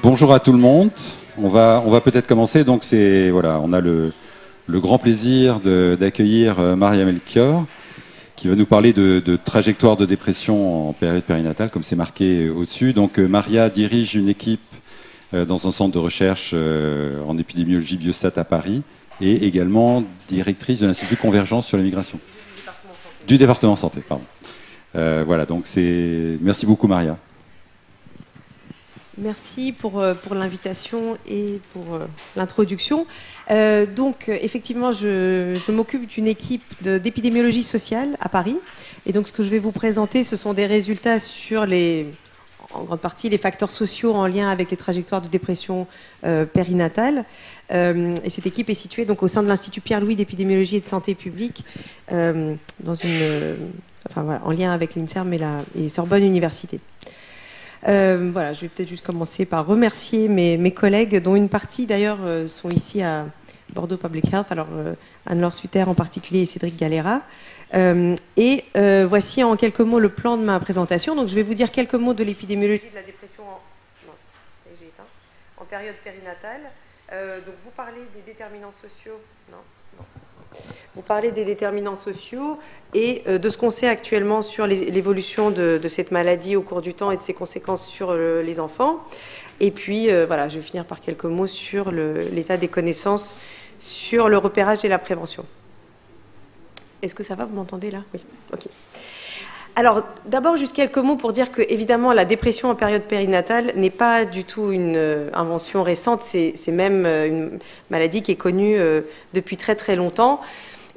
Bonjour à tout le monde. On va peut-être commencer. Donc voilà, on a le grand plaisir d'accueillir Maria Melchior, qui va nous parler de trajectoire de dépression en période périnatale, comme c'est marqué au-dessus. Donc Maria dirige une équipe dans un centre de recherche en épidémiologie biostat à Paris, et également directrice de l'Institut Convergence sur la migration. Du département santé, pardon. Voilà, donc merci beaucoup Maria. Merci pour l'invitation et pour l'introduction. Effectivement, je m'occupe d'une équipe d'épidémiologie sociale à Paris. Et donc, ce que je vais vous présenter, ce sont des résultats sur en grande partie, les facteurs sociaux en lien avec les trajectoires de dépression périnatale. Et cette équipe est située donc, au sein de l'Institut Pierre-Louis d'épidémiologie et de santé publique, en lien avec l'INSERM et Sorbonne Université. Voilà, je vais peut-être juste commencer par remercier mes collègues, dont une partie d'ailleurs sont ici à Bordeaux Public Health, alors Anne-Laure Sutter en particulier et Cédric Galera. Voici en quelques mots le plan de ma présentation. Donc je vais vous dire quelques mots de l'épidémiologie de la dépression en période périnatale. Donc vous parlez des déterminants sociaux. Vous parlez des déterminants sociaux et de ce qu'on sait actuellement sur l'évolution de cette maladie au cours du temps et de ses conséquences sur les enfants. Et puis, voilà, je vais finir par quelques mots sur l'état des connaissances sur le repérage et la prévention. Est-ce que ça va? Vous m'entendez là? Oui. OK. Alors, d'abord, juste quelques mots pour dire que, évidemment, la dépression en période périnatale n'est pas du tout une invention récente. C'est même une maladie qui est connue depuis très très longtemps.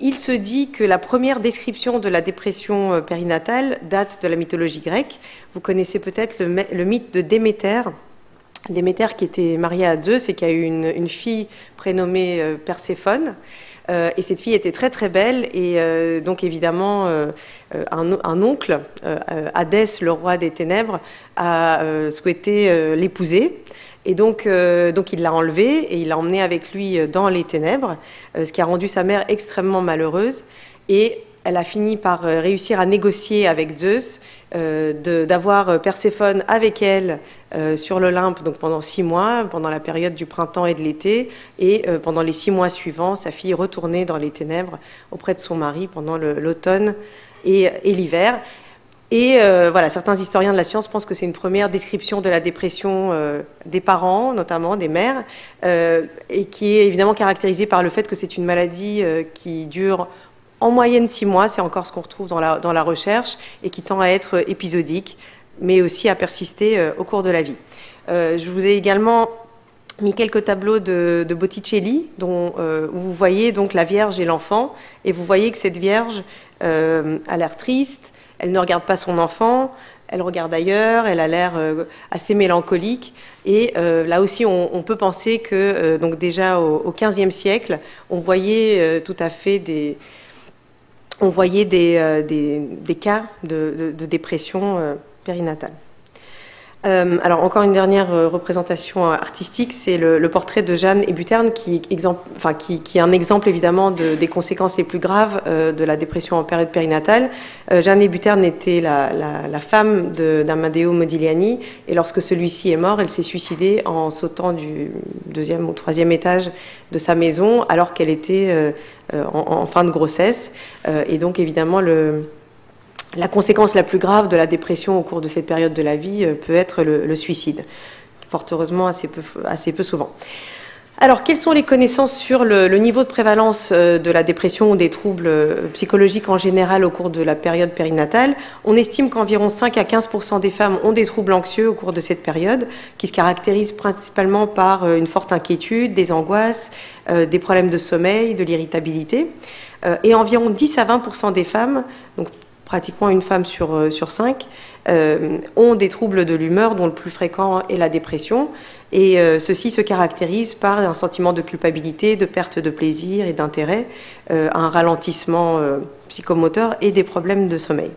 Il se dit que la première description de la dépression périnatale date de la mythologie grecque. Vous connaissez peut-être le mythe de Déméter. Déméter qui était mariée à Zeus et qui a eu une fille prénommée Perséphone. Et cette fille était très très belle et donc évidemment un oncle, Hadès, le roi des ténèbres, a souhaité l'épouser. Et donc il l'a enlevée et il l'a emmenée avec lui dans les ténèbres, ce qui a rendu sa mère extrêmement malheureuse. Et elle a fini par réussir à négocier avec Zeus d'avoir Perséphone avec elle sur l'Olympe donc pendant 6 mois, pendant la période du printemps et de l'été, et pendant les 6 mois suivants, sa fille retournait dans les ténèbres auprès de son mari pendant l'automne et l'hiver. Et voilà, certains historiens de la science pensent que c'est une première description de la dépression des parents, notamment des mères, et qui est évidemment caractérisée par le fait que c'est une maladie qui dure en moyenne 6 mois, c'est encore ce qu'on retrouve dans la recherche, et qui tend à être épisodique, mais aussi à persister au cours de la vie. Je vous ai également mis quelques tableaux de Botticelli, où vous voyez donc la Vierge et l'enfant, et vous voyez que cette Vierge a l'air triste, elle ne regarde pas son enfant, elle regarde ailleurs, elle a l'air assez mélancolique. Et là aussi, on peut penser que donc déjà au XVe siècle, on voyait tout à fait des cas de dépression périnatale. Alors encore une dernière représentation artistique, c'est le portrait de Jeanne Hébuterne qui est un exemple évidemment des conséquences les plus graves de la dépression en période périnatale. Jeanne Hébuterne était la femme d'Amadeo Modigliani et lorsque celui-ci est mort, elle s'est suicidée en sautant du 2e ou 3e étage de sa maison alors qu'elle était en fin de grossesse. Et donc évidemment la conséquence la plus grave de la dépression au cours de cette période de la vie peut être le suicide, fort heureusement assez peu souvent. Alors, quelles sont les connaissances sur le niveau de prévalence de la dépression ou des troubles psychologiques en général au cours de la période périnatale? On estime qu'environ 5 à 15% des femmes ont des troubles anxieux au cours de cette période, qui se caractérisent principalement par une forte inquiétude, des angoisses, des problèmes de sommeil, de l'irritabilité. Et environ 10 à 20% des femmes, donc pratiquement une femme sur 5, ont des troubles de l'humeur dont le plus fréquent est la dépression. Et ceci se caractérise par un sentiment de culpabilité, de perte de plaisir et d'intérêt, un ralentissement psychomoteur et des problèmes de sommeil.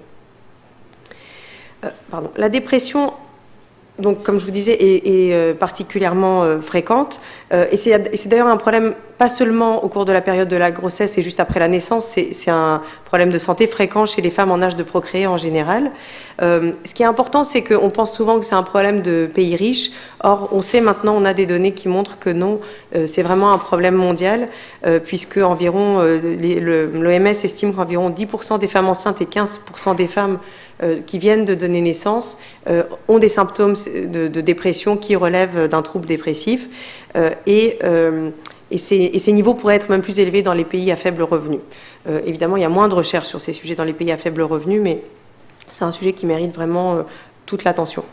La dépression, donc, comme je vous disais, est particulièrement fréquente. Et c'est d'ailleurs un problème pas seulement au cours de la période de la grossesse et juste après la naissance, c'est un problème de santé fréquent chez les femmes en âge de procréer en général. Ce qui est important, c'est qu'on pense souvent que c'est un problème de pays riches. Or, on sait maintenant, on a des données qui montrent que non, c'est vraiment un problème mondial, puisque environ l'OMS estime qu'environ 10% des femmes enceintes et 15% des femmes qui viennent de donner naissance ont des symptômes de dépression qui relèvent d'un trouble dépressif. Et ces niveaux pourraient être même plus élevés dans les pays à faible revenu. Évidemment, il y a moins de recherches sur ces sujets dans les pays à faible revenu, mais c'est un sujet qui mérite vraiment toute l'attention.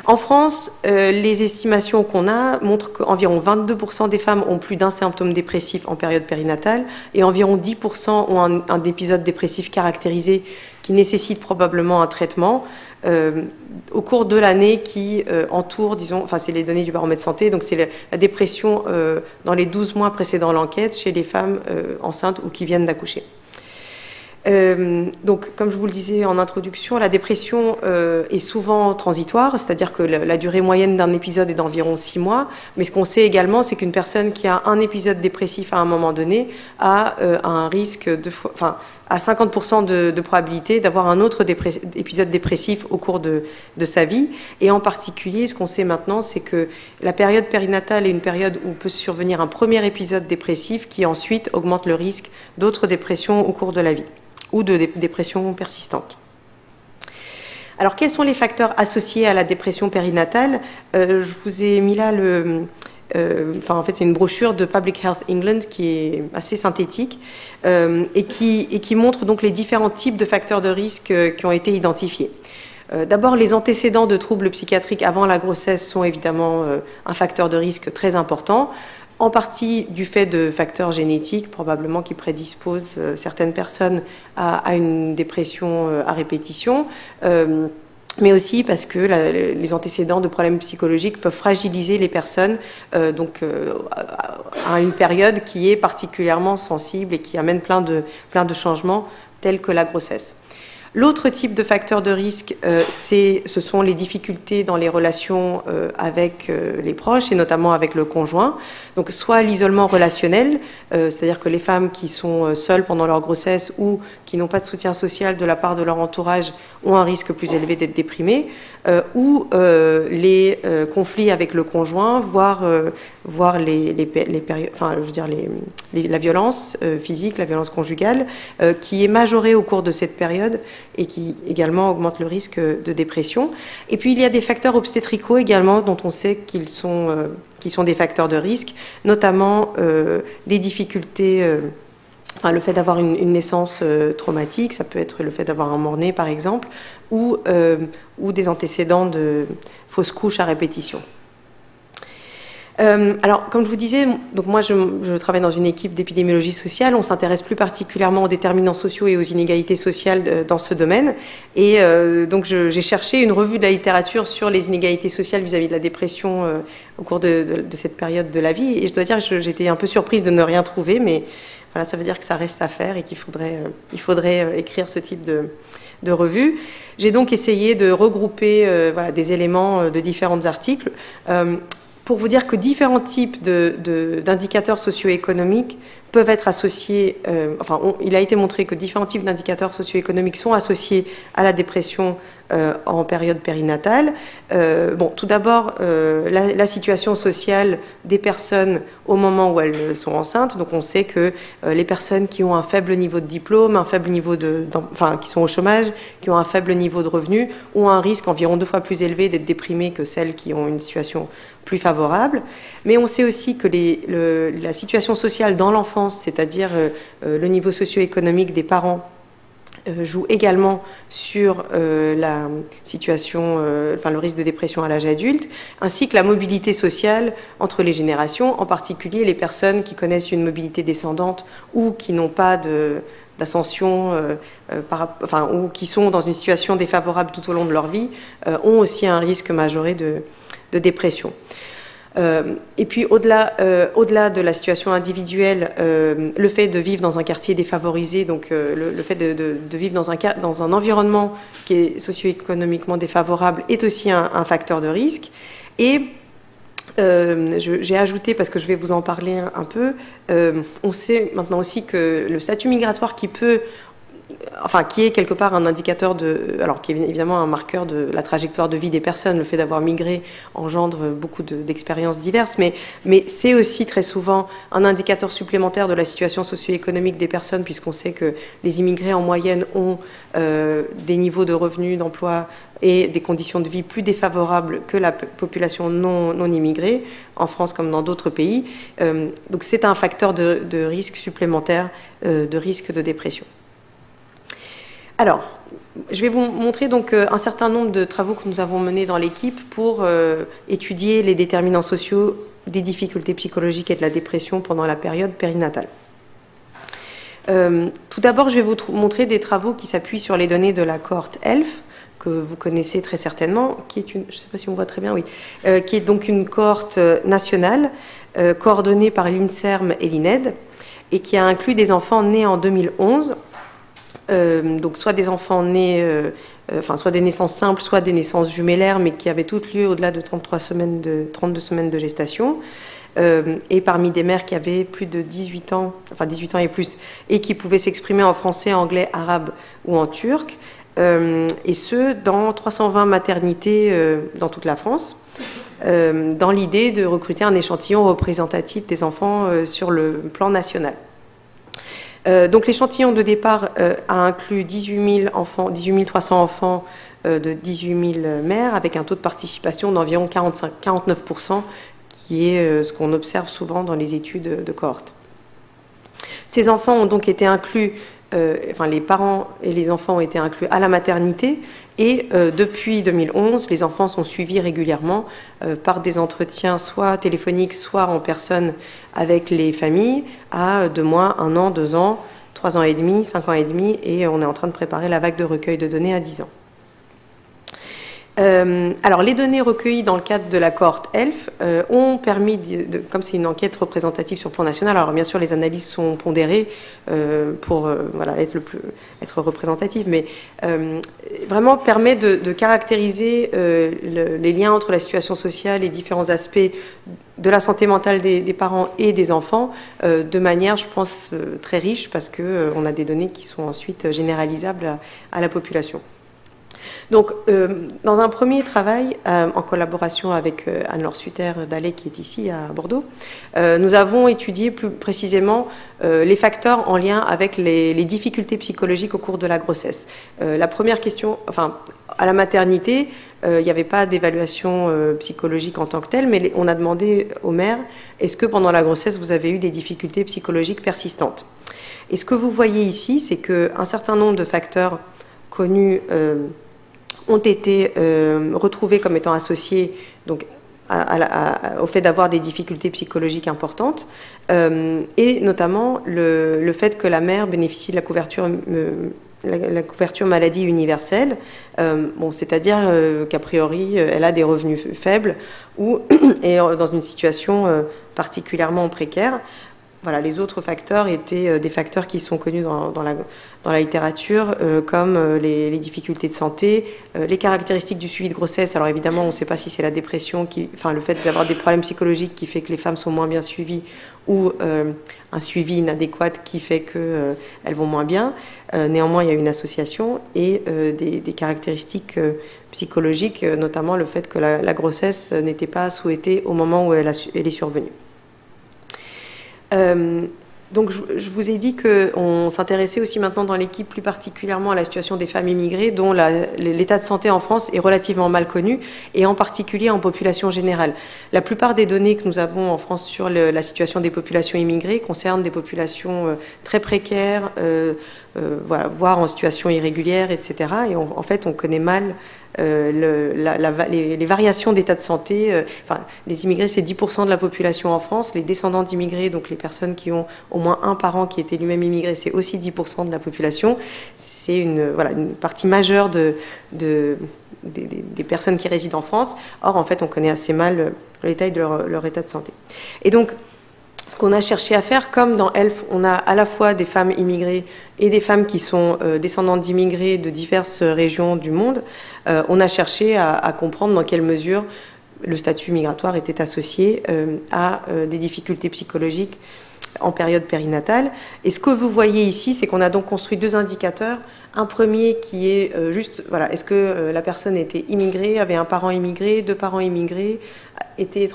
En France, les estimations qu'on a montrent qu'environ 22% des femmes ont plus d'un symptôme dépressif en période périnatale et environ 10% ont un épisode dépressif caractérisé qui nécessite probablement un traitement au cours de l'année qui entoure, disons, enfin c'est les données du baromètre santé, donc c'est la dépression dans les 12 mois précédant l'enquête chez les femmes enceintes ou qui viennent d'accoucher. Donc, comme je vous le disais en introduction, la dépression est souvent transitoire, c'est-à-dire que la durée moyenne d'un épisode est d'environ 6 mois. Mais ce qu'on sait également, c'est qu'une personne qui a un épisode dépressif à un moment donné a un risque à 50% de probabilité d'avoir un autre épisode dépressif au cours de sa vie. Et en particulier, ce qu'on sait maintenant, c'est que la période périnatale est une période où peut survenir un premier épisode dépressif qui ensuite augmente le risque d'autres dépressions au cours de la vie ou de dépression persistante. Alors, quels sont les facteurs associés à la dépression périnatale? Je vous ai mis là en fait, c'est une brochure de Public Health England qui est assez synthétique et qui montre donc les différents types de facteurs de risque qui ont été identifiés. D'abord, les antécédents de troubles psychiatriques avant la grossesse sont évidemment un facteur de risque très important, en partie du fait de facteurs génétiques, probablement qui prédisposent certaines personnes à une dépression à répétition, mais aussi parce que les antécédents de problèmes psychologiques peuvent fragiliser les personnes à une période qui est particulièrement sensible et qui amène plein de changements tels que la grossesse. L'autre type de facteur de risque, ce sont les difficultés dans les relations avec les proches et notamment avec le conjoint. Donc soit l'isolement relationnel, c'est-à-dire que les femmes qui sont seules pendant leur grossesse ou qui n'ont pas de soutien social de la part de leur entourage ont un risque plus élevé d'être déprimées, ou les conflits avec le conjoint, voire la violence physique, la violence conjugale, qui est majorée au cours de cette période et qui également augmente le risque de dépression. Et puis il y a des facteurs obstétricaux également dont on sait qu'ils sont des facteurs de risque, notamment des difficultés, le fait d'avoir une naissance traumatique, ça peut être le fait d'avoir un mort-né par exemple, ou des antécédents de fausses couches à répétition. Alors, comme je vous disais, donc moi je travaille dans une équipe d'épidémiologie sociale. On s'intéresse plus particulièrement aux déterminants sociaux et aux inégalités sociales dans ce domaine. Et donc j'ai cherché une revue de la littérature sur les inégalités sociales vis-à-vis de la dépression au cours de cette période de la vie. Et je dois dire que j'étais un peu surprise de ne rien trouver, mais voilà, ça veut dire que ça reste à faire et qu'il faudrait écrire ce type de revue. J'ai donc essayé de regrouper des éléments de différents articles. Pour vous dire que différents types d'indicateurs socio-économiques peuvent être associés, il a été montré que différents types d'indicateurs socio-économiques sont associés à la dépression en période périnatale. Tout d'abord, la situation sociale des personnes au moment où elles sont enceintes. Donc on sait que les personnes qui ont un faible niveau de diplôme, un faible niveau qui sont au chômage, qui ont un faible niveau de revenus, ont un risque environ 2 fois plus élevé d'être déprimées que celles qui ont une situation plus favorable. Mais on sait aussi que la situation sociale dans l'enfance, c'est-à-dire le niveau socio-économique des parents, joue également sur la situation, le risque de dépression à l'âge adulte, ainsi que la mobilité sociale entre les générations, en particulier les personnes qui connaissent une mobilité descendante ou qui n'ont pas d'ascension, ou qui sont dans une situation défavorable tout au long de leur vie, ont aussi un risque majoré de dépression. Et puis au-delà de la situation individuelle, le fait de vivre dans un quartier défavorisé, donc le fait de vivre dans un environnement qui est socio-économiquement défavorable est aussi un facteur de risque. Et J'ai ajouté, parce que je vais vous en parler un peu, on sait maintenant aussi que le statut migratoire qui est quelque part un indicateur alors qui est évidemment un marqueur de la trajectoire de vie des personnes, le fait d'avoir migré engendre beaucoup d'expériences diverses, mais c'est aussi très souvent un indicateur supplémentaire de la situation socio-économique des personnes, puisqu'on sait que les immigrés en moyenne ont des niveaux de revenus, d'emploi et des conditions de vie plus défavorables que la population non immigrée, en France comme dans d'autres pays. Donc c'est un facteur de risque supplémentaire, de risque de dépression. Alors, je vais vous montrer donc un certain nombre de travaux que nous avons menés dans l'équipe pour étudier les déterminants sociaux des difficultés psychologiques et de la dépression pendant la période périnatale. Tout d'abord, je vais vous montrer des travaux qui s'appuient sur les données de la cohorte ELF, que vous connaissez très certainement, qui est une, je ne sais pas si on voit très bien, oui, qui est donc une cohorte nationale coordonnée par l'INSERM et l'INED, et qui a inclus des enfants nés en 2011, donc soit des enfants nés, soit des naissances simples, soit des naissances jumellaires, mais qui avaient toutes lieu au-delà de 32 semaines de gestation, et parmi des mères qui avaient plus de 18 ans, enfin 18 ans et plus, et qui pouvaient s'exprimer en français, anglais, arabe ou en turc, et ce, dans 320 maternités dans toute la France, dans l'idée de recruter un échantillon représentatif des enfants sur le plan national. Donc l'échantillon de départ a inclus 18 300 enfants de 18 000 mères, avec un taux de participation d'environ 49%, qui est ce qu'on observe souvent dans les études de cohorte. Ces enfants ont donc été inclus, les parents et les enfants ont été inclus à la maternité, et depuis 2011, les enfants sont suivis régulièrement par des entretiens soit téléphoniques, soit en personne avec les familles, à 2 mois, 1 an, 2 ans, 3 ans et demi, 5 ans et demi, et on est en train de préparer la vague de recueil de données à 10 ans. Alors, les données recueillies dans le cadre de la cohorte ELF ont permis, comme c'est une enquête représentative sur le plan national, alors bien sûr les analyses sont pondérées pour être représentatives, mais vraiment permet de caractériser les liens entre la situation sociale et différents aspects de la santé mentale des parents et des enfants de manière, je pense, très riche, parce qu'on a des données qui sont ensuite généralisables à la population. Donc, dans un premier travail, en collaboration avec Anne-Laure Sutter-Dallet, qui est ici à Bordeaux, nous avons étudié plus précisément les facteurs en lien avec les difficultés psychologiques au cours de la grossesse. La première question, à la maternité, il n'y avait pas d'évaluation psychologique en tant que telle, mais on a demandé aux mères, est-ce que pendant la grossesse, vous avez eu des difficultés psychologiques persistantes? Et ce que vous voyez ici, c'est qu'un certain nombre de facteurs connus ont été retrouvés comme étant associés donc, au fait d'avoir des difficultés psychologiques importantes, et notamment le fait que la mère bénéficie de la couverture maladie universelle, c'est-à-dire qu'a priori elle a des revenus faibles ou est dans une situation particulièrement précaire. Voilà, les autres facteurs étaient des facteurs qui sont connus dans la littérature, comme les difficultés de santé, les caractéristiques du suivi de grossesse. Alors évidemment, on ne sait pas si c'est la dépression, le fait d'avoir des problèmes psychologiques qui fait que les femmes sont moins bien suivies, ou un suivi inadéquat qui fait qu'elles vont moins bien. Néanmoins, il y a une association et des caractéristiques psychologiques, notamment le fait que la grossesse n'était pas souhaitée au moment où elle est survenue. Donc je vous ai dit qu'on s'intéressait aussi maintenant dans l'équipe plus particulièrement à la situation des femmes immigrées dont l'état de santé en France est relativement mal connu, et en particulier en population générale. La plupart des données que nous avons en France sur la situation des populations immigrées concernent des populations très précaires, voire en situation irrégulière, etc. Et en fait, on connaît mal les variations d'état de santé. Les immigrés, c'est 10% de la population en France. Les descendants d'immigrés, donc les personnes qui ont au moins un parent qui était lui-même immigré, c'est aussi 10% de la population. C'est une partie majeure des personnes qui résident en France. Or, en fait, on connaît assez mal le détail de leur état de santé. Et donc, ce qu'on a cherché à faire, comme dans ELF, on a à la fois des femmes immigrées et des femmes qui sont descendantes d'immigrés de diverses régions du monde, on a cherché à comprendre dans quelle mesure le statut migratoire était associé à des difficultés psychologiques en période périnatale. Et ce que vous voyez ici, c'est qu'on a donc construit 2 indicateurs. Un premier qui est juste, voilà, est-ce que la personne était immigrée, avait un parent immigré, 2 parents immigrés, était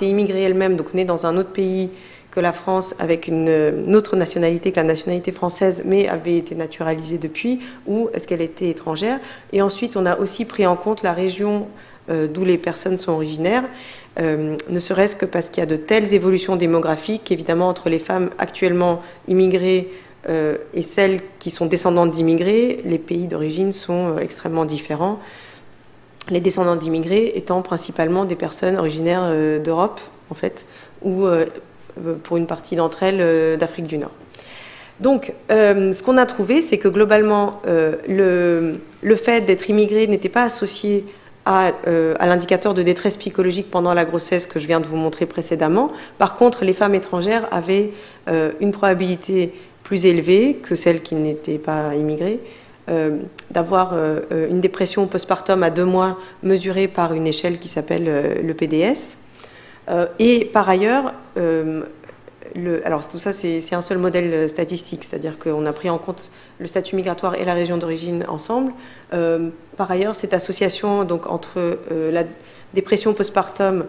immigrée elle-même, donc née dans un autre pays que la France, avec une autre nationalité que la nationalité française, mais avait été naturalisée depuis, ou est-ce qu'elle était étrangère. Et ensuite, on a aussi pris en compte la région d'où les personnes sont originaires, ne serait-ce que parce qu'il y a de telles évolutions démographiques, évidemment, entre les femmes actuellement immigrées et celles qui sont descendantes d'immigrés, les pays d'origine sont extrêmement différents. Les descendants d'immigrés étant principalement des personnes originaires d'Europe, en fait, ou pour une partie d'entre elles d'Afrique du Nord. Donc, ce qu'on a trouvé, c'est que globalement, le fait d'être immigré n'était pas associé à l'indicateur de détresse psychologique pendant la grossesse que je viens de vous montrer précédemment. Par contre, les femmes étrangères avaient une probabilité plus élevée que celles qui n'étaient pas immigrées d'avoir une dépression postpartum à 2 mois mesurée par une échelle qui s'appelle le PDS. Et par ailleurs, alors tout ça c'est un seul modèle statistique, c'est-à-dire qu'on a pris en compte le statut migratoire et la région d'origine ensemble. Par ailleurs, cette association donc, entre la dépression postpartum,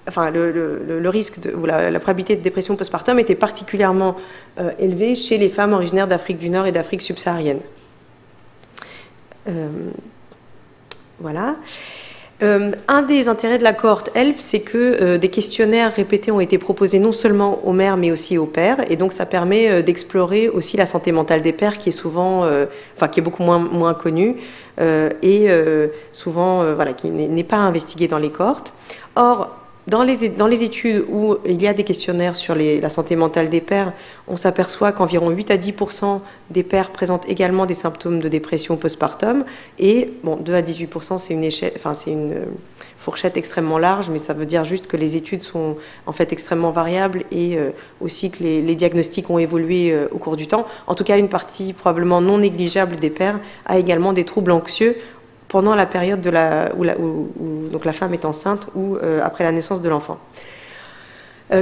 enfin le risque ou la probabilité de dépression postpartum était particulièrement élevée chez les femmes originaires d'Afrique du Nord et d'Afrique subsaharienne. Voilà. Un des intérêts de la cohorte ELF, c'est que des questionnaires répétés ont été proposés non seulement aux mères, mais aussi aux pères. Et donc, ça permet d'explorer aussi la santé mentale des pères, qui est souvent, qui est beaucoup moins connue et souvent, voilà, qui n'est pas investiguée dans les cohortes. Or, dans les études où il y a des questionnaires sur la santé mentale des pères, on s'aperçoit qu'environ 8 à 10% des pères présentent également des symptômes de dépression postpartum. Et bon, 2 à 18%, c'est une fourchette extrêmement large, mais ça veut dire juste que les études sont en fait extrêmement variables et aussi que les diagnostics ont évolué au cours du temps. En tout cas, une partie probablement non négligeable des pères a également des troubles anxieux pendant la période où donc la femme est enceinte ou après la naissance de l'enfant.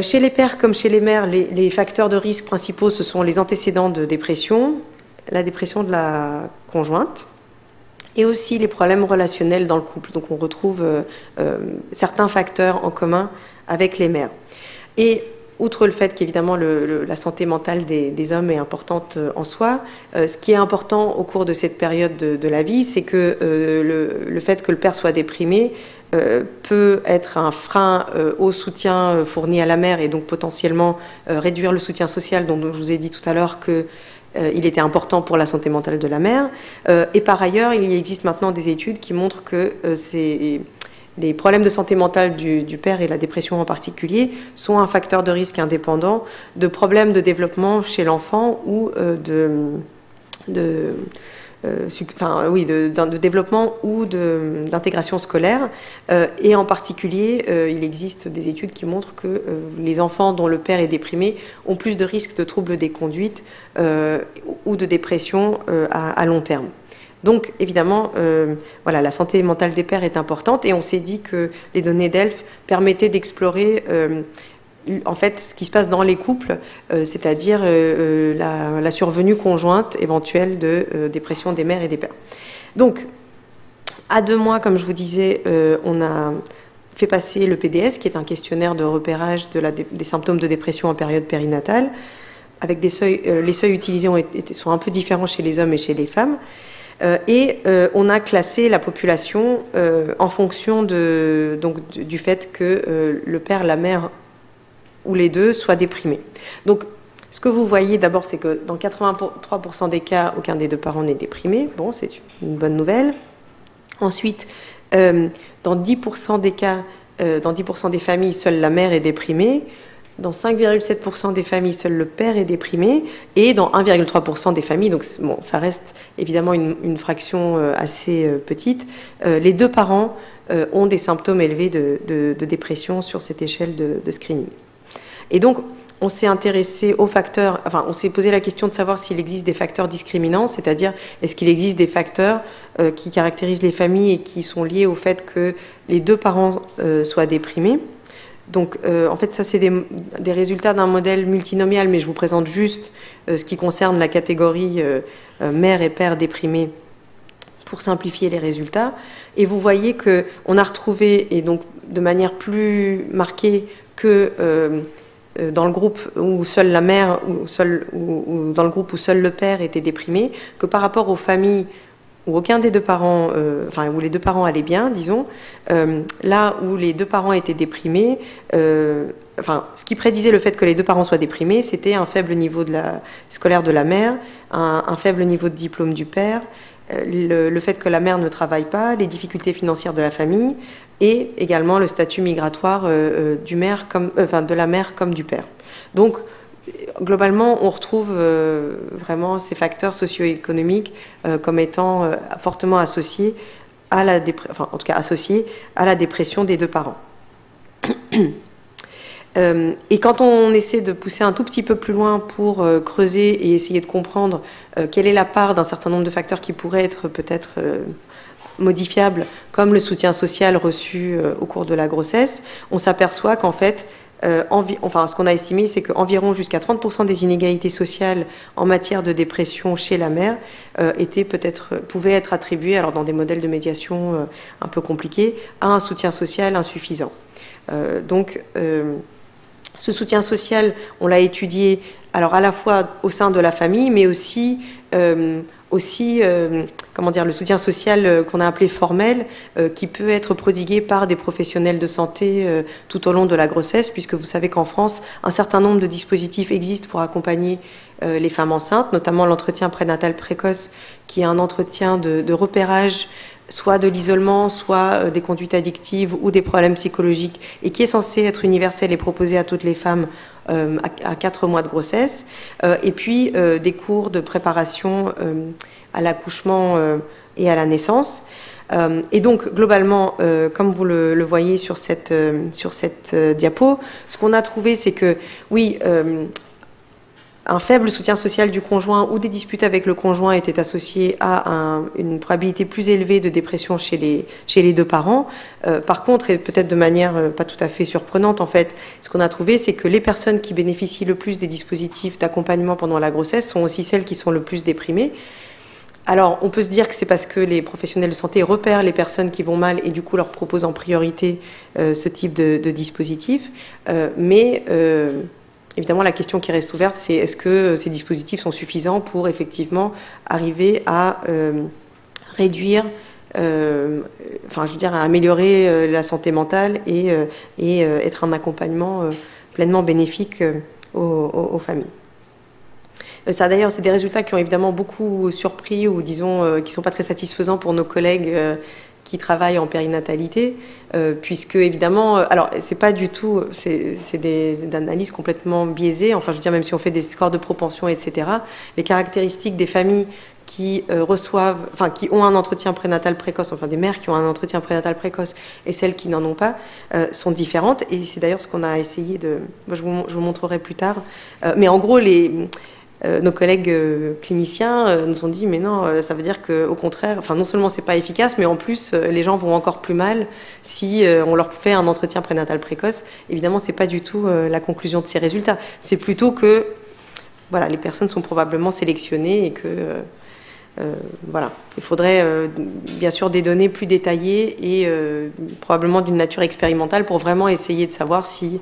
Chez les pères comme chez les mères, les facteurs de risque principaux, ce sont les antécédents de dépression, la dépression de la conjointe, et aussi les problèmes relationnels dans le couple. Donc on retrouve certains facteurs en commun avec les mères. Et outre le fait qu'évidemment la santé mentale des hommes est importante en soi, ce qui est important au cours de cette période de la vie, c'est que le fait que le père soit déprimé peut être un frein au soutien fourni à la mère et donc potentiellement réduire le soutien social dont je vous ai dit tout à l'heure qu'il était important pour la santé mentale de la mère. Et par ailleurs, il existe maintenant des études qui montrent que les problèmes de santé mentale du père et la dépression en particulier sont un facteur de risque indépendant de problèmes de développement chez l'enfant ou de développement ou d'intégration scolaire. Et en particulier, il existe des études qui montrent que les enfants dont le père est déprimé ont plus de risques de troubles des conduites ou de dépression à long terme. Donc, évidemment, voilà, la santé mentale des pères est importante et on s'est dit que les données d'ELF permettaient d'explorer en fait ce qui se passe dans les couples, c'est-à-dire la survenue conjointe éventuelle de dépression des mères et des pères. Donc, à 2 mois, comme je vous disais, on a fait passer le PDS, qui est un questionnaire de repérage des symptômes de dépression en période périnatale, avec des seuils, les seuils utilisés sont un peu différents chez les hommes et chez les femmes. Et on a classé la population en fonction du fait que le père, la mère ou les deux soient déprimés. Donc, ce que vous voyez d'abord, c'est que dans 83% des cas, aucun des 2 parents n'est déprimé. Bon, c'est une bonne nouvelle. Ensuite, dans 10% des cas, dans 10% des familles, seule la mère est déprimée. Dans 5,7% des familles, seul le père est déprimé. Et dans 1,3% des familles, donc bon, ça reste évidemment une fraction assez petite, les 2 parents ont des symptômes élevés de dépression sur cette échelle de screening. Et donc, on s'est intéressé aux facteurs, enfin, on s'est posé la question de savoir s'il existe des facteurs discriminants, c'est-à-dire est-ce qu'il existe des facteurs qui caractérisent les familles et qui sont liés au fait que les deux parents soient déprimés. Donc, en fait, ça, c'est des résultats d'un modèle multinomial, mais je vous présente juste ce qui concerne la catégorie mère et père déprimés pour simplifier les résultats. Et vous voyez qu'on a retrouvé, et donc de manière plus marquée que dans le groupe où seule la mère ou dans le groupe où seul le père était déprimé, que par rapport aux familles où aucun des deux parents, enfin où les deux parents allaient bien, disons, là où les deux parents étaient déprimés, enfin ce qui prédisait le fait que les deux parents soient déprimés, c'était un faible niveau scolaire de la mère, un faible niveau de diplôme du père, le fait que la mère ne travaille pas, les difficultés financières de la famille, et également le statut migratoire de la mère comme du père. Donc, globalement, on retrouve vraiment ces facteurs socio-économiques comme étant fortement associés à la dépression des deux parents. Et quand on essaie de pousser un tout petit peu plus loin pour creuser et essayer de comprendre quelle est la part d'un certain nombre de facteurs qui pourraient être peut-être modifiables, comme le soutien social reçu au cours de la grossesse, on s'aperçoit qu'en fait, ce qu'on a estimé, c'est qu'environ jusqu'à 30% des inégalités sociales en matière de dépression chez la mère pouvaient être attribuées, alors dans des modèles de médiation un peu compliqués, à un soutien social insuffisant. Ce soutien social, on l'a étudié alors à la fois au sein de la famille, mais aussi le soutien social qu'on a appelé formel, qui peut être prodigué par des professionnels de santé tout au long de la grossesse, puisque vous savez qu'en France, un certain nombre de dispositifs existent pour accompagner les femmes enceintes, notamment l'entretien prénatal précoce, qui est un entretien de repérage, soit de l'isolement, soit des conduites addictives ou des problèmes psychologiques, et qui est censé être universel et proposé à toutes les femmes à 4 mois de grossesse, et puis des cours de préparation à l'accouchement et à la naissance. Et donc, globalement, comme vous le voyez sur cette diapo, ce qu'on a trouvé, c'est que, oui, un faible soutien social du conjoint ou des disputes avec le conjoint étaient associés à une probabilité plus élevée de dépression chez les deux parents. Par contre, et peut-être de manière pas tout à fait surprenante, en fait, ce qu'on a trouvé, c'est que les personnes qui bénéficient le plus des dispositifs d'accompagnement pendant la grossesse sont aussi celles qui sont le plus déprimées. Alors, on peut se dire que c'est parce que les professionnels de santé repèrent les personnes qui vont mal et du coup leur proposent en priorité ce type de dispositif. Évidemment, la question qui reste ouverte, c'est est-ce que ces dispositifs sont suffisants pour effectivement arriver à réduire, à améliorer la santé mentale et être un accompagnement pleinement bénéfique aux familles. Ça, d'ailleurs, c'est des résultats qui ont évidemment beaucoup surpris ou, disons, qui ne sont pas très satisfaisants pour nos collègues qui travaillent en périnatalité, puisque, évidemment, alors, c'est pas du tout, c'est des analyses complètement biaisées, enfin, je veux dire, même si on fait des scores de propension, etc., les caractéristiques des familles qui qui ont un entretien prénatal précoce, enfin des mères qui ont un entretien prénatal précoce et celles qui n'en ont pas, sont différentes, et c'est d'ailleurs ce qu'on a essayé je vous montrerai plus tard, mais en gros, nos collègues cliniciens nous ont dit mais non, ça veut dire qu'au contraire, enfin non seulement c'est pas efficace, mais en plus les gens vont encore plus mal si on leur fait un entretien prénatal précoce. Évidemment, c'est pas du tout la conclusion de ces résultats. C'est plutôt que les personnes sont probablement sélectionnées et que il faudrait bien sûr des données plus détaillées et probablement d'une nature expérimentale pour vraiment essayer de savoir si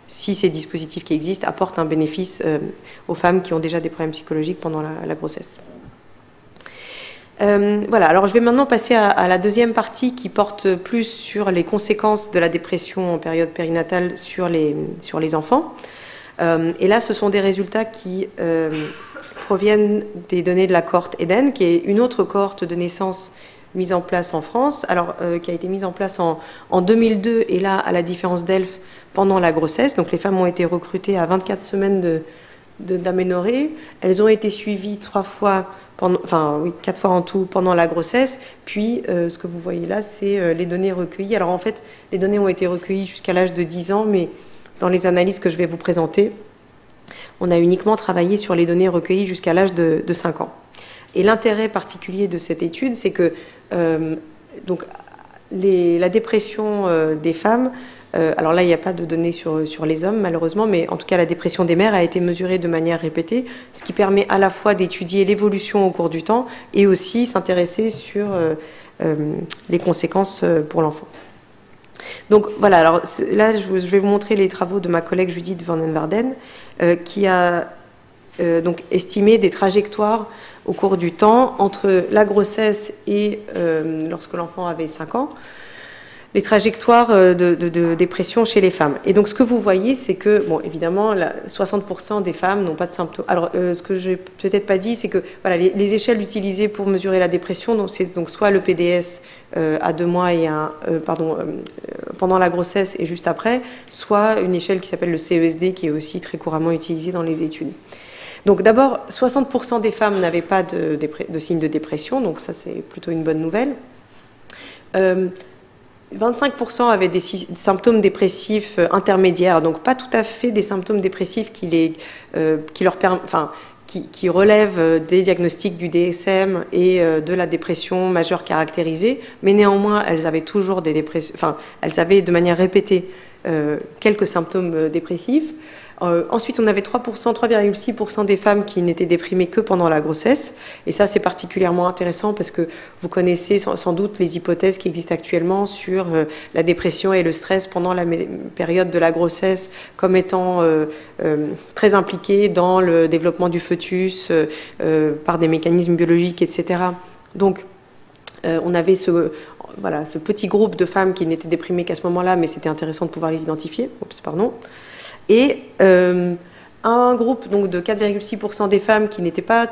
ces dispositifs qui existent apportent un bénéfice aux femmes qui ont déjà des problèmes psychologiques pendant la grossesse. Alors je vais maintenant passer à la deuxième partie qui porte plus sur les conséquences de la dépression en période périnatale sur les enfants. Et là, ce sont des résultats qui proviennent des données de la cohorte EDEN, qui est une autre cohorte de naissance mise en place en France, qui a été mise en place en 2002, et là, à la différence d'ELF, pendant la grossesse. Donc les femmes ont été recrutées à 24 semaines d'aménorrhée. Elles ont été suivies 4 fois en tout pendant la grossesse. Puis, ce que vous voyez là, c'est les données recueillies. Alors en fait, les données ont été recueillies jusqu'à l'âge de 10 ans, mais dans les analyses que je vais vous présenter, on a uniquement travaillé sur les données recueillies jusqu'à l'âge de 5 ans. Et l'intérêt particulier de cette étude, c'est que donc, la dépression des femmes, alors là, il n'y a pas de données sur les hommes, malheureusement, mais en tout cas, la dépression des mères a été mesurée de manière répétée, ce qui permet à la fois d'étudier l'évolution au cours du temps et aussi s'intéresser sur les conséquences pour l'enfant. Donc voilà, alors là, je vais vous montrer les travaux de ma collègue Judith Van den Waarden, qui a donc estimé des trajectoires au cours du temps entre la grossesse et lorsque l'enfant avait 5 ans, les trajectoires de dépression chez les femmes. Et donc ce que vous voyez, c'est que, bon, évidemment, 60% des femmes n'ont pas de symptômes. Alors ce que je n'ai peut-être pas dit, c'est que voilà, les échelles utilisées pour mesurer la dépression, c'est donc soit le PDS à 2 mois et pendant la grossesse et juste après, soit une échelle qui s'appelle le CESD, qui est aussi très couramment utilisée dans les études. Donc d'abord, 60% des femmes n'avaient pas de signes de dépression, donc ça c'est plutôt une bonne nouvelle. 25% avaient des symptômes dépressifs intermédiaires, donc pas tout à fait des symptômes dépressifs qui relèvent des diagnostics du DSM et de la dépression majeure caractérisée, mais néanmoins elles avaient toujours des dépressions, enfin elles avaient de manière répétée quelques symptômes dépressifs. Ensuite, on avait 3,6% des femmes qui n'étaient déprimées que pendant la grossesse. Et ça, c'est particulièrement intéressant parce que vous connaissez sans doute les hypothèses qui existent actuellement sur la dépression et le stress pendant la période de la grossesse comme étant très impliqués dans le développement du fœtus par des mécanismes biologiques, etc. Donc, on avait ce petit groupe de femmes qui n'étaient déprimées qu'à ce moment-là, mais c'était intéressant de pouvoir les identifier. Et un groupe donc, de 4,6% des femmes qui n'étaient pas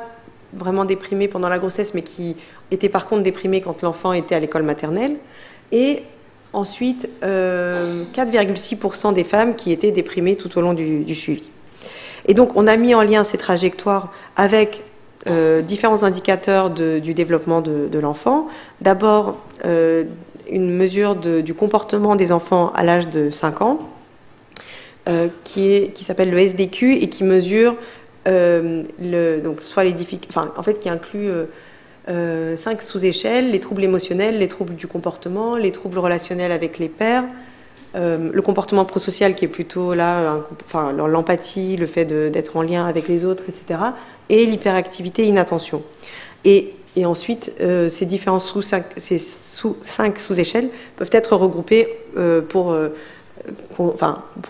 vraiment déprimées pendant la grossesse, mais qui étaient par contre déprimées quand l'enfant était à l'école maternelle. Et ensuite, 4,6% des femmes qui étaient déprimées tout au long du suivi. Et donc, on a mis en lien ces trajectoires avec différents indicateurs du développement de l'enfant. D'abord, une mesure du comportement des enfants à l'âge de 5 ans, qui s'appelle le SDQ et qui mesure donc soit les difficultés, en fait qui inclut 5 sous-échelles: les troubles émotionnels, les troubles du comportement, les troubles relationnels avec les pairs, le comportement prosocial qui est plutôt là, l'empathie, le fait d'être en lien avec les autres, etc. et l'hyperactivité, inattention. Et ensuite, ces différents ces 5 sous-échelles peuvent être regroupées pour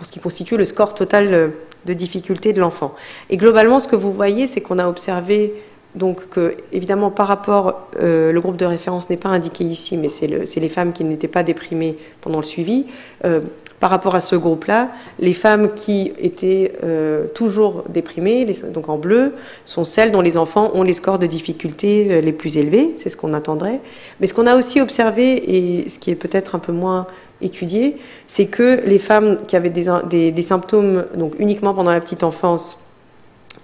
ce qui constitue le score total de difficulté de l'enfant. Et globalement, ce que vous voyez, c'est qu'on a observé, donc, que, évidemment, par rapport, le groupe de référence n'est pas indiqué ici, mais c'est les femmes qui n'étaient pas déprimées pendant le suivi. Par rapport à ce groupe-là, les femmes qui étaient toujours déprimées, donc en bleu, sont celles dont les enfants ont les scores de difficulté les plus élevés, c'est ce qu'on attendrait. Mais ce qu'on a aussi observé, et ce qui est peut-être un peu moins étudié, c'est que les femmes qui avaient des symptômes donc uniquement pendant la petite enfance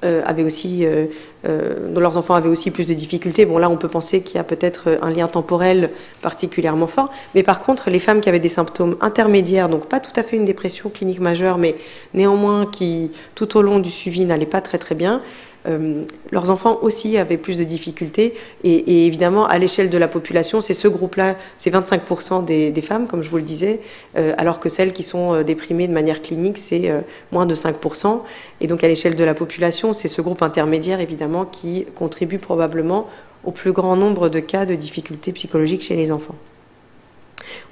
dont leurs enfants avaient aussi plus de difficultés. Bon, là, on peut penser qu'il y a peut-être un lien temporel particulièrement fort. Mais par contre, les femmes qui avaient des symptômes intermédiaires, donc pas tout à fait une dépression clinique majeure, mais néanmoins qui, tout au long du suivi, n'allaient pas très très bien, leurs enfants aussi avaient plus de difficultés. Et évidemment, à l'échelle de la population, c'est ce groupe-là, c'est 25% des femmes, comme je vous le disais, alors que celles qui sont déprimées de manière clinique, c'est moins de 5%. Et donc, à l'échelle de la population, c'est ce groupe intermédiaire, évidemment, qui contribue probablement au plus grand nombre de cas de difficultés psychologiques chez les enfants.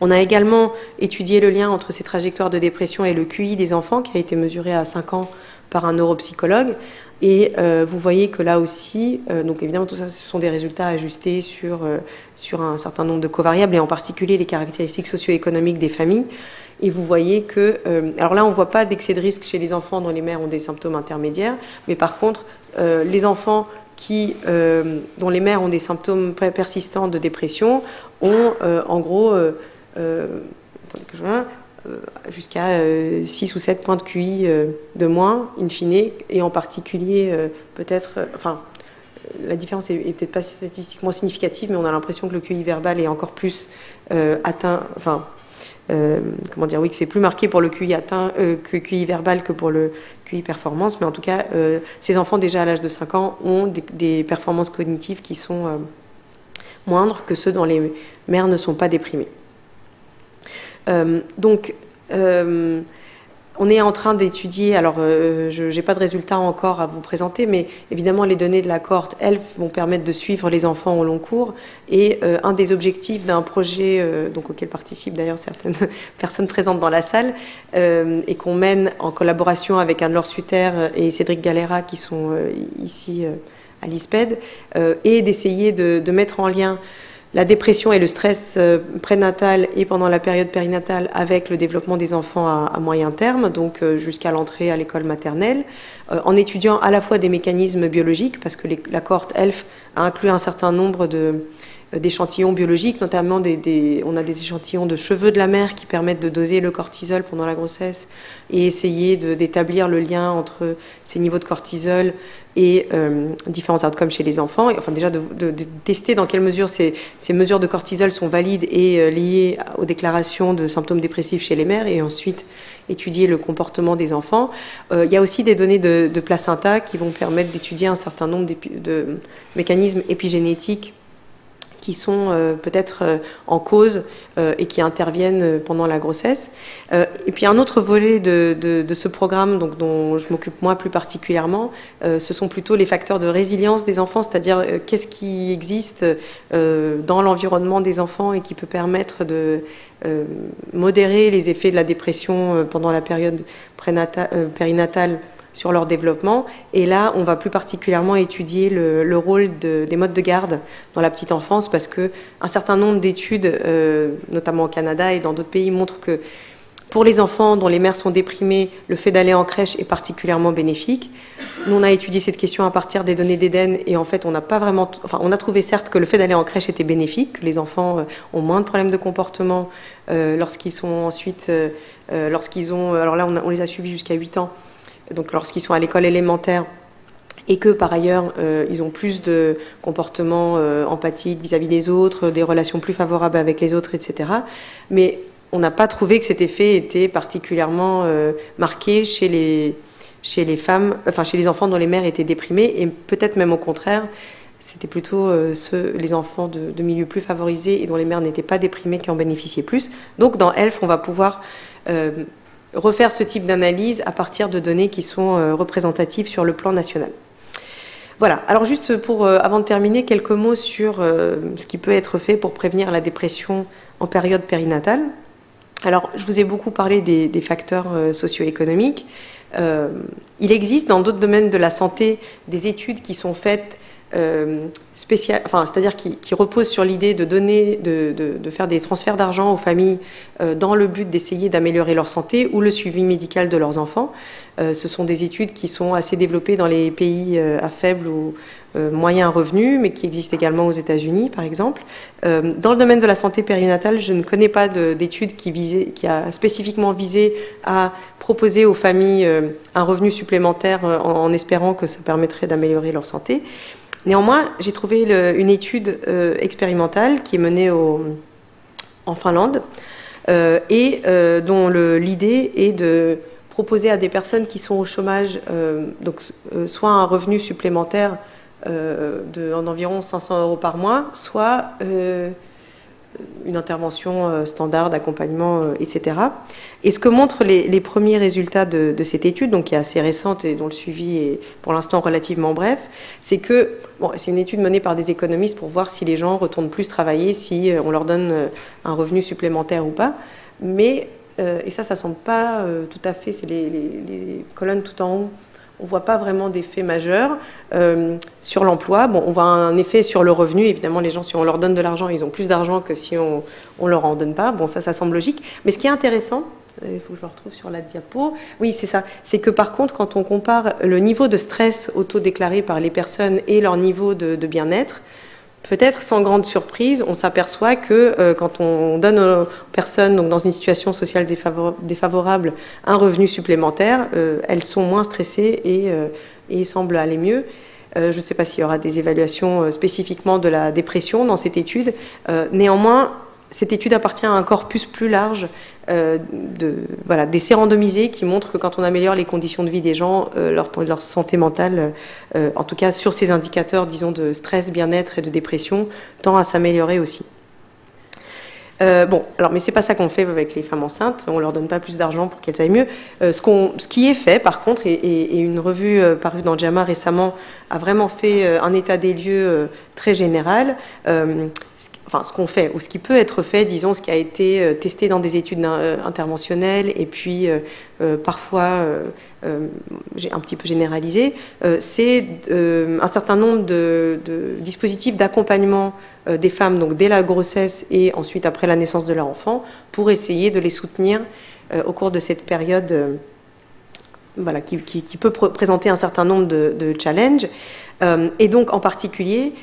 On a également étudié le lien entre ces trajectoires de dépression et le QI des enfants, qui a été mesuré à 5 ans par un neuropsychologue. Et vous voyez que là aussi, donc évidemment tout ça, ce sont des résultats ajustés sur un certain nombre de covariables, et en particulier les caractéristiques socio-économiques des familles. Et vous voyez que, alors là on ne voit pas d'excès de risque chez les enfants dont les mères ont des symptômes intermédiaires, mais par contre, les enfants dont les mères ont des symptômes persistants de dépression ont en gros, attendez que je vois, jusqu'à 6 ou 7 points de QI de moins, in fine, et en particulier, peut-être, la différence est peut-être pas statistiquement significative, mais on a l'impression que le QI verbal est encore plus atteint, comment dire, oui, que c'est plus marqué pour le QI QI verbal que pour le QI performance, mais en tout cas, ces enfants déjà à l'âge de 5 ans ont des performances cognitives qui sont moindres que ceux dont les mères ne sont pas déprimées. Donc, on est en train d'étudier, alors je n'ai pas de résultats encore à vous présenter, mais évidemment les données de la cohorte ELF vont permettre de suivre les enfants au long cours. Et un des objectifs d'un projet donc auquel participent d'ailleurs certaines personnes présentes dans la salle et qu'on mène en collaboration avec Anne-Laure Sutter et Cédric Galera qui sont ici à l'ISPED, est d'essayer de mettre en lien la dépression et le stress prénatal et pendant la période périnatale avec le développement des enfants à moyen terme, donc jusqu'à l'entrée à l'école maternelle, en étudiant à la fois des mécanismes biologiques, parce que la cohorte ELF a inclus un certain nombre d'échantillons biologiques, notamment on a des échantillons de cheveux de la mère qui permettent de doser le cortisol pendant la grossesse et essayer d'établir le lien entre ces niveaux de cortisol et différents outcomes chez les enfants, et enfin déjà de tester dans quelle mesure ces mesures de cortisol sont valides et liées aux déclarations de symptômes dépressifs chez les mères, et ensuite étudier le comportement des enfants. Il y a aussi des données de placenta qui vont permettre d'étudier un certain nombre de mécanismes épigénétiques qui sont peut-être en cause et qui interviennent pendant la grossesse. Et puis un autre volet de ce programme, donc, dont je m'occupe moi plus particulièrement, ce sont plutôt les facteurs de résilience des enfants, c'est-à-dire qu'est-ce qui existe dans l'environnement des enfants et qui peut permettre de modérer les effets de la dépression pendant la période périnatale sur leur développement. Et là, on va plus particulièrement étudier le rôle des modes de garde dans la petite enfance, parce qu'un certain nombre d'études, notamment au Canada et dans d'autres pays, montrent que pour les enfants dont les mères sont déprimées, le fait d'aller en crèche est particulièrement bénéfique. Nous, on a étudié cette question à partir des données d'Eden, et en fait, on n'a pas vraiment... Enfin, on a trouvé certes que le fait d'aller en crèche était bénéfique, que les enfants ont moins de problèmes de comportement lorsqu'ils sont ensuite... lorsqu'ils ont... Alors là, on les a suivis jusqu'à 8 ans, donc lorsqu'ils sont à l'école élémentaire, et que par ailleurs ils ont plus de comportements empathiques vis-à-vis des autres, des relations plus favorables avec les autres, etc. Mais on n'a pas trouvé que cet effet était particulièrement marqué chez les femmes, enfin chez les enfants dont les mères étaient déprimées, et peut-être même au contraire, c'était plutôt les enfants de milieux plus favorisés et dont les mères n'étaient pas déprimées qui en bénéficiaient plus. Donc dans ELF, on va pouvoir refaire ce type d'analyse à partir de données qui sont représentatives sur le plan national. Voilà, alors juste pour, avant de terminer, quelques mots sur ce qui peut être fait pour prévenir la dépression en période périnatale. Alors, je vous ai beaucoup parlé des facteurs socio-économiques. Il existe dans d'autres domaines de la santé des études qui sont faites c'est-à-dire qui repose sur l'idée de faire des transferts d'argent aux familles dans le but d'essayer d'améliorer leur santé ou le suivi médical de leurs enfants. Ce sont des études qui sont assez développées dans les pays à faible ou moyen revenu, mais qui existent également aux États-Unis, par exemple. Dans le domaine de la santé périnatale, je ne connais pas d'études qui a spécifiquement visé à proposer aux familles un revenu supplémentaire en espérant que ça permettrait d'améliorer leur santé. Néanmoins, j'ai trouvé une étude expérimentale qui est menée en Finlande et dont l'idée est de proposer à des personnes qui sont au chômage soit un revenu supplémentaire d'environ 500 € par mois, soit une intervention standard d'accompagnement, etc. Et ce que montrent les premiers résultats de cette étude, donc qui est assez récente et dont le suivi est pour l'instant relativement bref, c'est que, c'est une étude menée par des économistes pour voir si les gens retournent plus travailler, si on leur donne un revenu supplémentaire ou pas, mais, et ça semble pas tout à fait, c'est les colonnes tout en haut, on ne voit pas vraiment d'effet majeur sur l'emploi. Bon, on voit un effet sur le revenu. Évidemment, les gens, si on leur donne de l'argent, ils ont plus d'argent que si on ne leur en donne pas. Bon, ça semble logique. Mais ce qui est intéressant, il faut que je le retrouve sur la diapo. Oui, c'est ça. C'est que par contre, quand on compare le niveau de stress auto-déclaré par les personnes et leur niveau de bien-être, peut-être sans grande surprise, on s'aperçoit que quand on donne aux personnes donc dans une situation sociale défavorable un revenu supplémentaire, elles sont moins stressées et semblent aller mieux. Je ne sais pas s'il y aura des évaluations spécifiquement de la dépression dans cette étude. Néanmoins, cette étude appartient à un corpus plus large d'essais randomisés qui montrent que quand on améliore les conditions de vie des gens, leur santé mentale, en tout cas sur ces indicateurs, disons, de stress, bien-être et de dépression, tend à s'améliorer aussi. Mais c'est pas ça qu'on fait avec les femmes enceintes, on leur donne pas plus d'argent pour qu'elles aillent mieux. Ce qui est fait, par contre, et une revue parue dans JAMA récemment a vraiment fait un état des lieux très général. Ce qu'on fait, ou ce qui peut être fait, disons, ce qui a été testé dans des études interventionnelles, et puis parfois j'ai un petit peu généralisé, c'est un certain nombre de dispositifs d'accompagnement des femmes, donc dès la grossesse et ensuite après la naissance de leur enfant, pour essayer de les soutenir au cours de cette période qui peut présenter un certain nombre de challenges. Et donc en particulier,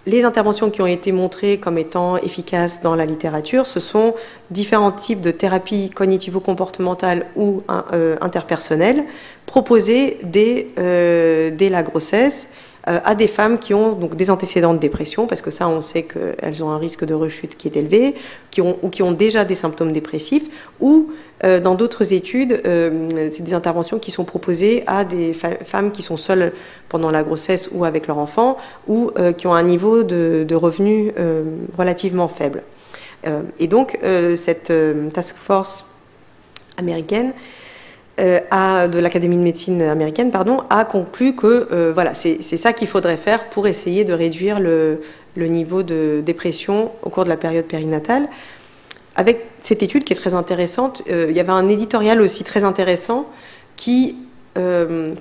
les interventions qui ont été montrées comme étant efficaces dans la littérature, ce sont différents types de thérapies cognitivo-comportementales ou interpersonnelles proposées dès la grossesse à des femmes qui ont donc des antécédents de dépression, parce que ça, on sait qu'elles ont un risque de rechute qui est élevé, qui ont déjà des symptômes dépressifs, ou dans d'autres études, c'est des interventions qui sont proposées à des femmes qui sont seules pendant la grossesse ou avec leur enfant, ou qui ont un niveau de revenus relativement faible. Et donc, cette task force américaine de l'Académie de médecine américaine, a conclu que c'est ça qu'il faudrait faire pour essayer de réduire le niveau de dépression au cours de la période périnatale. Avec cette étude qui est très intéressante, il y avait un éditorial aussi très intéressant qui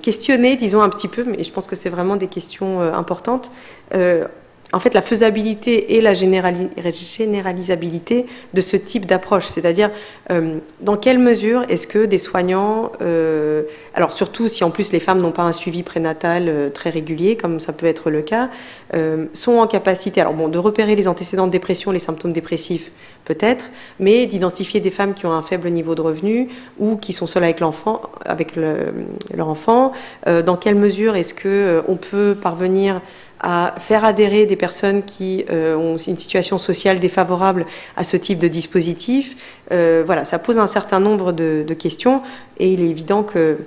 questionnait, disons un petit peu, mais je pense que c'est vraiment des questions importantes, en fait la faisabilité et la généralisabilité de ce type d'approche, c'est-à-dire dans quelle mesure est-ce que des soignants, alors surtout si en plus les femmes n'ont pas un suivi prénatal très régulier, comme ça peut être le cas, sont en capacité, de repérer les antécédents de dépression, les symptômes dépressifs peut-être, mais d'identifier des femmes qui ont un faible niveau de revenu ou qui sont seules avec leur enfant, dans quelle mesure est-ce qu'on peut parvenir à faire adhérer des personnes qui ont une situation sociale défavorable à ce type de dispositif. Ça pose un certain nombre de questions et il est évident que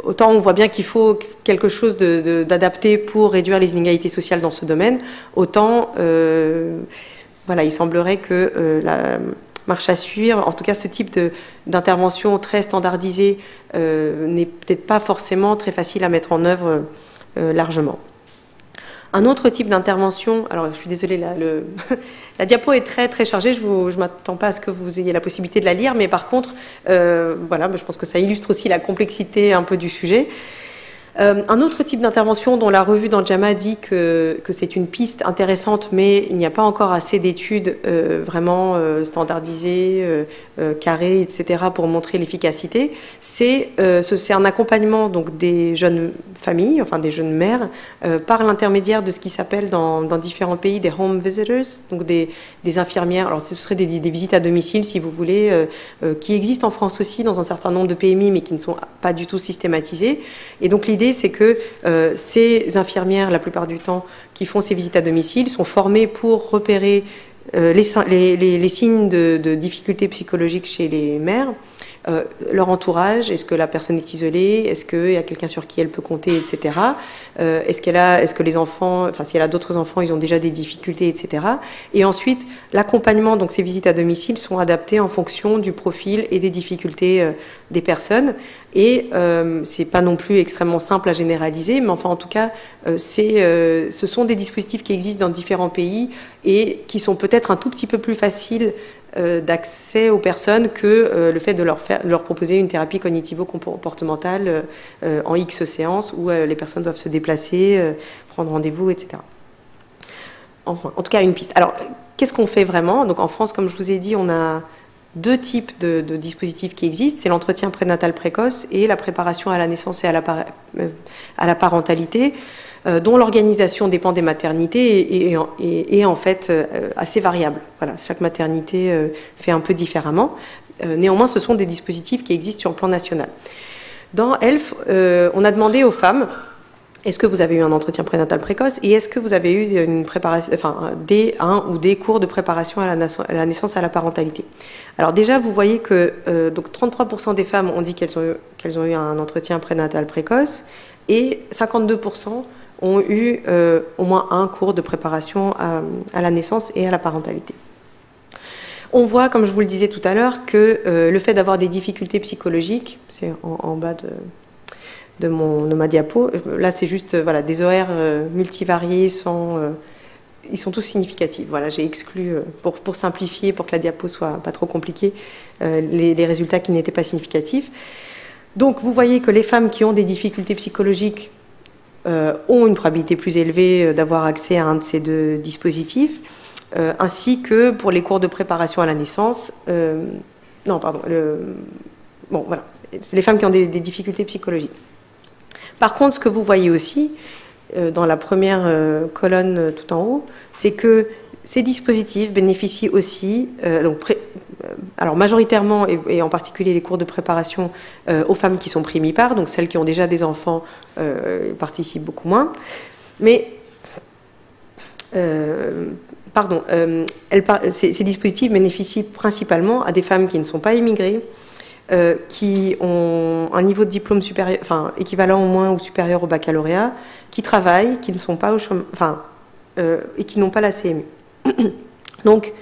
autant on voit bien qu'il faut quelque chose d'adapté pour réduire les inégalités sociales dans ce domaine, autant il semblerait que la marche à suivre, en tout cas ce type d'intervention très standardisée n'est peut-être pas forcément très facile à mettre en œuvre largement. Un autre type d'intervention, alors je suis désolée, la diapo est très très chargée, je ne m'attends pas à ce que vous ayez la possibilité de la lire, mais par contre, je pense que ça illustre aussi la complexité un peu du sujet. Un autre type d'intervention dont la revue dans JAMA dit que c'est une piste intéressante, mais il n'y a pas encore assez d'études vraiment standardisées, carrées, etc., pour montrer l'efficacité, c'est un accompagnement donc, des jeunes familles, enfin des jeunes mères, par l'intermédiaire de ce qui s'appelle dans différents pays des home visitors, donc des infirmières, alors ce serait des visites à domicile, si vous voulez, qui existent en France aussi dans un certain nombre de PMI, mais qui ne sont pas du tout systématisées. Et donc l'idée, c'est que ces infirmières, la plupart du temps, qui font ces visites à domicile, sont formées pour repérer les signes de difficultés psychologiques chez les mères, leur entourage, est-ce que la personne est isolée, est-ce qu'il y a quelqu'un sur qui elle peut compter, etc. Est-ce que les enfants, enfin si elle a d'autres enfants, ils ont déjà des difficultés, etc. Et ensuite, l'accompagnement, donc ces visites à domicile sont adaptées en fonction du profil et des difficultés des personnes. Et c'est pas non plus extrêmement simple à généraliser, mais enfin en tout cas, ce sont des dispositifs qui existent dans différents pays et qui sont peut-être un tout petit peu plus faciles d'accès aux personnes que le fait de leur proposer une thérapie cognitivo-comportementale en X séances où les personnes doivent se déplacer, prendre rendez-vous, etc. Enfin, en tout cas, une piste. Alors, qu'est-ce qu'on fait vraiment? Donc, en France, comme je vous ai dit, on a deux types de dispositifs qui existent. C'est l'entretien prénatal précoce et la préparation à la naissance et à la parentalité, dont l'organisation dépend des maternités et est en fait assez variable. Voilà, chaque maternité fait un peu différemment. Néanmoins, ce sont des dispositifs qui existent sur le plan national. Dans ELF, on a demandé aux femmes, est-ce que vous avez eu un entretien prénatal précoce et est-ce que vous avez eu une préparation, enfin, un ou des cours de préparation à la naissance, à la parentalité. Alors déjà, vous voyez que donc 33% des femmes ont dit qu'elles ont eu un entretien prénatal précoce et 52% ont eu au moins un cours de préparation à la naissance et à la parentalité. On voit, comme je vous le disais tout à l'heure, que le fait d'avoir des difficultés psychologiques, c'est en bas de ma diapo, là c'est juste voilà, des horaires multivariés, ils sont tous significatifs. Voilà, j'ai exclu, pour simplifier, pour que la diapo soit pas trop compliquée, les résultats qui n'étaient pas significatifs. Donc vous voyez que les femmes qui ont des difficultés psychologiques ont une probabilité plus élevée d'avoir accès à un de ces deux dispositifs, ainsi que pour les cours de préparation à la naissance. Non, pardon. Bon, voilà. C'est les femmes qui ont des difficultés psychologiques. Par contre, ce que vous voyez aussi, dans la première colonne tout en haut, c'est que ces dispositifs bénéficient aussi, alors majoritairement, et en particulier les cours de préparation aux femmes qui sont primipares, donc celles qui ont déjà des enfants participent beaucoup moins. Mais, ces dispositifs bénéficient principalement à des femmes qui ne sont pas immigrées, qui ont un niveau de diplôme supérieur, enfin équivalent au moins ou supérieur au baccalauréat, qui travaillent, qui ne sont pas au chômage, et qui n'ont pas la CMU. Donc,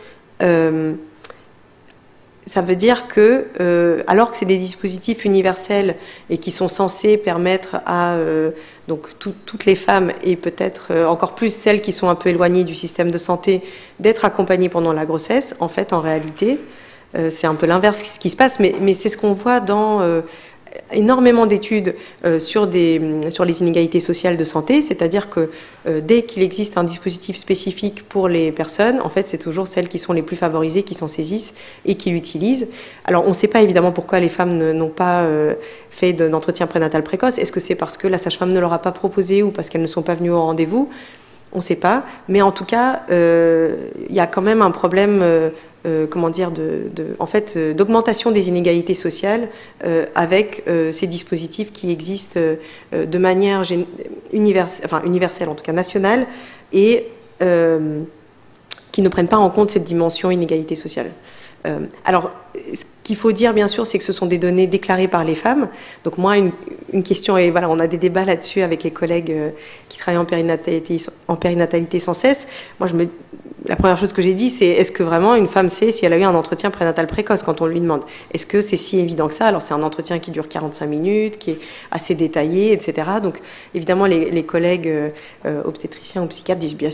ça veut dire que, alors que c'est des dispositifs universels et qui sont censés permettre à donc toutes les femmes et peut-être encore plus celles qui sont un peu éloignées du système de santé d'être accompagnées pendant la grossesse, en fait, en réalité, c'est un peu l'inverse ce qui se passe, mais c'est ce qu'on voit dans énormément d'études sur les inégalités sociales de santé, c'est-à-dire que dès qu'il existe un dispositif spécifique pour les personnes, en fait, c'est toujours celles qui sont les plus favorisées qui s'en saisissent et qui l'utilisent. Alors, on ne sait pas évidemment pourquoi les femmes n'ont pas fait d'entretien prénatal précoce. Est-ce que c'est parce que la sage-femme ne leur a pas proposé ou parce qu'elles ne sont pas venues au rendez-vous? On ne sait pas, mais en tout cas, il y a quand même un problème, d'augmentation des inégalités sociales avec ces dispositifs qui existent de manière universelle, en tout cas nationale, et qui ne prennent pas en compte cette dimension inégalité sociale. Alors, ce qu'il faut dire, bien sûr, c'est que ce sont des données déclarées par les femmes. Donc moi, une question, et voilà, on a des débats là-dessus avec les collègues qui travaillent en périnatalité sans cesse. Moi, la première chose que j'ai dit, c'est est-ce que vraiment une femme sait si elle a eu un entretien prénatal précoce quand on lui demande? Est-ce que c'est si évident que ça? Alors, c'est un entretien qui dure 45 minutes, qui est assez détaillé, etc. Donc, évidemment, les collègues obstétriciens ou psychiatres disent bien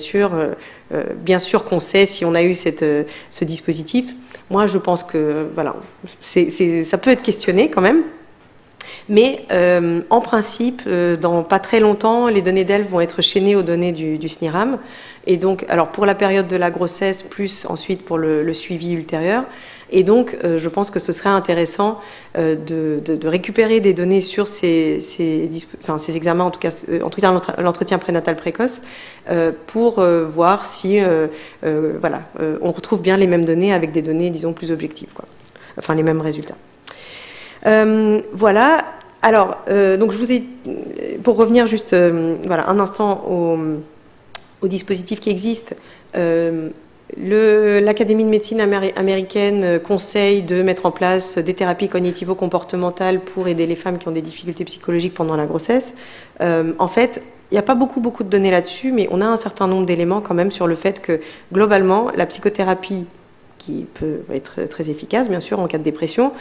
sûr qu'on sait si on a eu ce dispositif. Moi, je pense que voilà, ça peut être questionné quand même. Mais en principe, dans pas très longtemps, les données d'ELF vont être chaînées aux données du SNIRAM. Et donc, alors pour la période de la grossesse, plus ensuite pour le suivi ultérieur. Et donc, je pense que ce serait intéressant de récupérer des données sur ces examens, en tout cas l'entretien prénatal précoce, pour voir si on retrouve bien les mêmes données avec des données, disons, plus objectives, quoi. Enfin, les mêmes résultats. Voilà. Alors, donc je vous ai, pour revenir juste un instant au dispositif qui existe, l'Académie de médecine américaine conseille de mettre en place des thérapies cognitivo-comportementales pour aider les femmes qui ont des difficultés psychologiques pendant la grossesse. En fait, il n'y a pas beaucoup de données là-dessus, mais on a un certain nombre d'éléments quand même sur le fait que, globalement, la psychothérapie, qui peut être très efficace, bien sûr, en cas de dépression,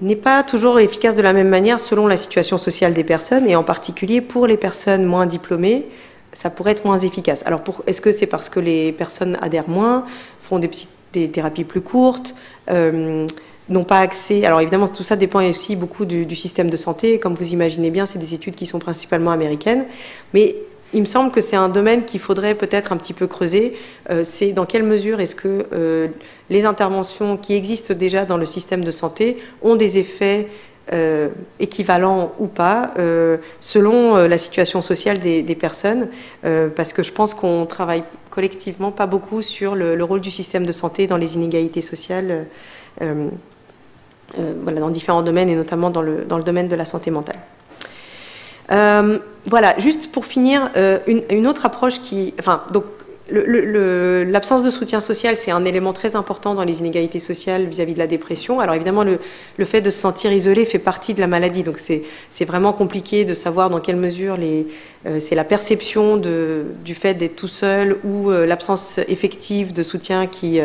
n'est pas toujours efficace de la même manière selon la situation sociale des personnes, et en particulier pour les personnes moins diplômées, ça pourrait être moins efficace. Alors, est-ce que c'est parce que les personnes adhèrent moins, font des thérapies plus courtes, n'ont pas accès... Alors évidemment, tout ça dépend aussi beaucoup du système de santé. Comme vous imaginez bien, c'est des études qui sont principalement américaines, mais il me semble que c'est un domaine qu'il faudrait peut-être un petit peu creuser. C'est dans quelle mesure est-ce que les interventions qui existent déjà dans le système de santé ont des effets équivalents ou pas, selon la situation sociale des personnes, parce que je pense qu'on travaille collectivement pas beaucoup sur le rôle du système de santé dans les inégalités sociales, dans différents domaines, et notamment dans le domaine de la santé mentale. Voilà, juste pour finir, une autre approche qui... Enfin, donc, l'absence de soutien social, c'est un élément très important dans les inégalités sociales vis-à-vis de la dépression. Alors évidemment, le fait de se sentir isolé fait partie de la maladie. Donc c'est vraiment compliqué de savoir dans quelle mesure c'est la perception du fait d'être tout seul ou l'absence effective de soutien qui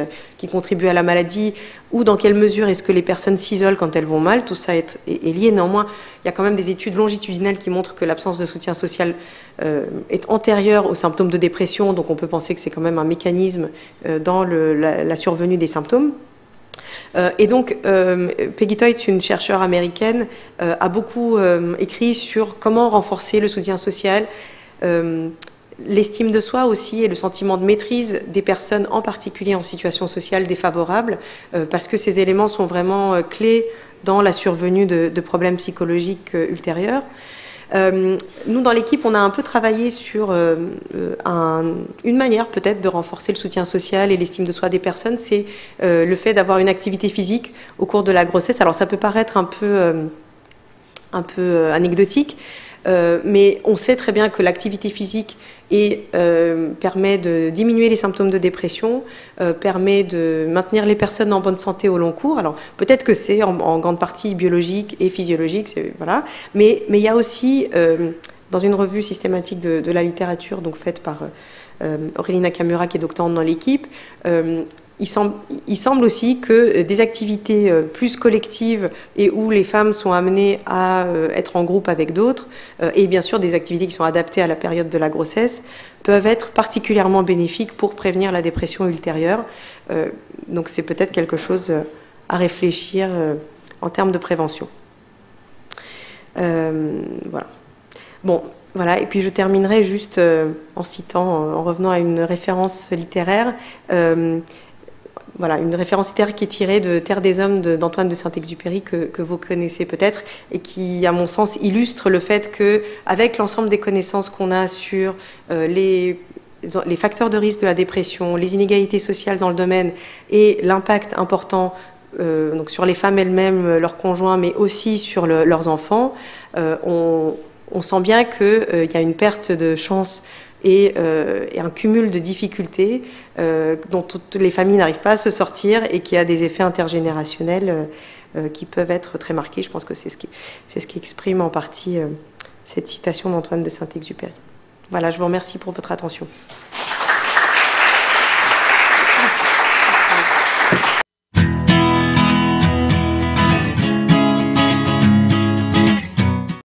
contribue à la maladie, ou dans quelle mesure est-ce que les personnes s'isolent quand elles vont mal. Tout ça est lié. Néanmoins, il y a quand même des études longitudinales qui montrent que l'absence de soutien social est antérieure aux symptômes de dépression. Donc on peut penser que c'est quand même un mécanisme dans la survenue des symptômes. Et donc, Peggy Toit, une chercheure américaine, a beaucoup écrit sur comment renforcer le soutien social, l'estime de soi aussi et le sentiment de maîtrise des personnes, en particulier en situation sociale défavorable, parce que ces éléments sont vraiment clés dans la survenue de problèmes psychologiques ultérieurs. Nous, dans l'équipe, on a un peu travaillé sur une manière peut-être de renforcer le soutien social et l'estime de soi des personnes, c'est le fait d'avoir une activité physique au cours de la grossesse. Alors ça peut paraître un peu anecdotique, mais on sait très bien que l'activité physique permet de diminuer les symptômes de dépression, permet de maintenir les personnes en bonne santé au long cours. Alors peut-être que c'est en grande partie biologique et physiologique, voilà. Mais il y a aussi, dans une revue systématique de la littérature donc faite par Aurélie Nakamura, qui est doctorante dans l'équipe, il semble aussi que des activités plus collectives et où les femmes sont amenées à être en groupe avec d'autres, et bien sûr des activités qui sont adaptées à la période de la grossesse, peuvent être particulièrement bénéfiques pour prévenir la dépression ultérieure. Donc c'est peut-être quelque chose à réfléchir en termes de prévention. Voilà. Bon. Voilà, et puis je terminerai juste en revenant à une référence littéraire. Voilà, une référence littéraire qui est tirée de Terre des Hommes d'Antoine de Saint-Exupéry, que vous connaissez peut-être, et qui, à mon sens, illustre le fait qu'avec l'ensemble des connaissances qu'on a sur les facteurs de risque de la dépression, les inégalités sociales dans le domaine et l'impact important donc sur les femmes elles-mêmes, leurs conjoints, mais aussi sur leurs enfants, on sent bien qu'il y a une perte de chance et un cumul de difficultés dont toutes les familles n'arrivent pas à se sortir et qui a des effets intergénérationnels qui peuvent être très marqués. Je pense que c'est ce qui exprime en partie cette citation d'Antoine de Saint-Exupéry. Voilà, je vous remercie pour votre attention.